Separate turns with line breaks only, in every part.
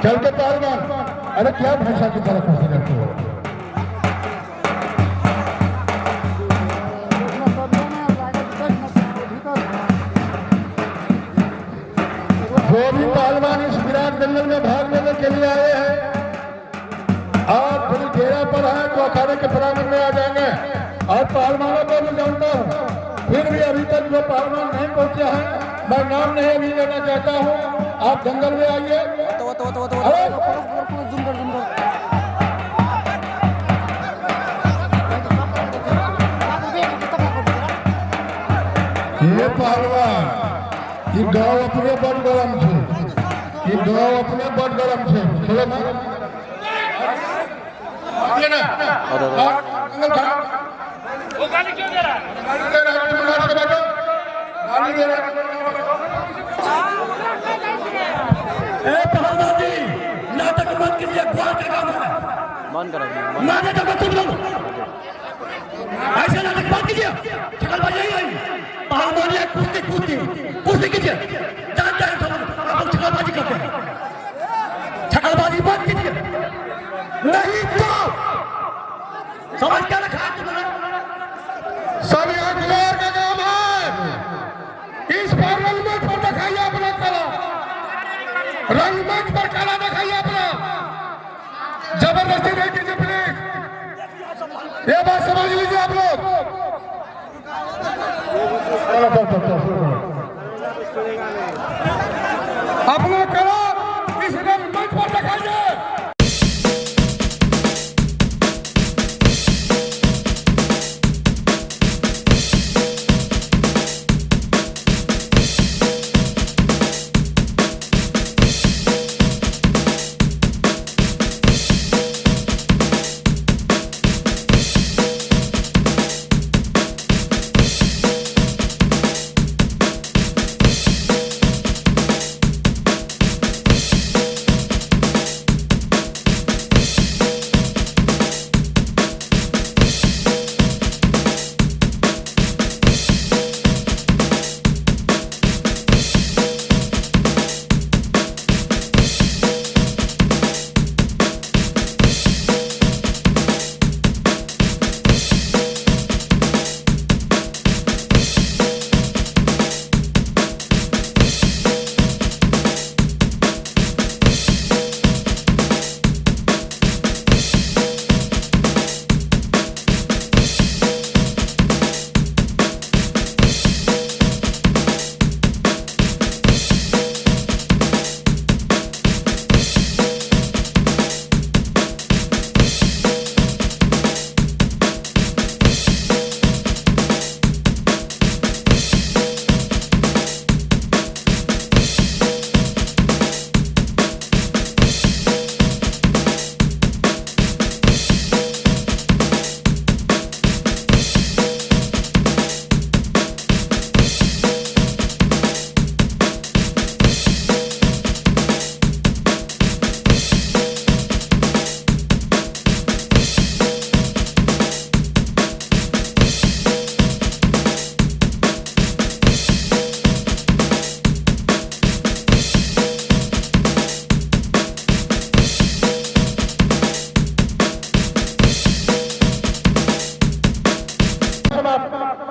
चलते पहलवान, अरे क्या भाषा की तरफ हंसी करते हो? जो भी पहलवान इस विराट दंगल में भाग लेने के लिए आए हैं और फिर घेरा पर है तो अखाड़े के प्रांगण में आ जाएंगे। और पहलवानों को भी जानता हूँ, फिर भी अभी तक जो पहलवान नहीं पहुंचे हैं, मैं नाम नहीं अभी लेना चाहता हूँ। आप दंगल में आइए। ये पहलवान, ये गाँव अपने बड़ गरम थे, ये गाँव अपने बड़ गरम थे। चलो ना,
वो गाली क्यों दे रहा है?
गाली दे रहा है, गाली दे रहा है। पहलवान जी, नाटक मत कीजिए, ग्वाल का काम है।
बंद करो
नाटक मत कीजिए, ऐसा नाटक मत कीजिए। छकलबाजी नहीं आई, पहलवान ये कुश्ती कीजिए। जानते हैं सब आप छकलबाजी करते हैं, छकलबाजी मत कीजिए, नहीं तो समझ क्या रखा है तुमने? सब यहाँ गुलार का काम है। इस बार रंगमंच पर दिखाइए अपना कला, रंगमंच पर कला दिखाइए अपना। जबरदस्ती नहीं कीजिए प्लीज, ये बात समझ लीजिए आप लोग। अपना कला इस रंगमंच पर दिखाइए।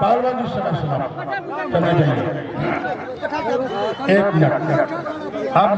पहलवान जी समय करना चाहिए। एक मिनट अब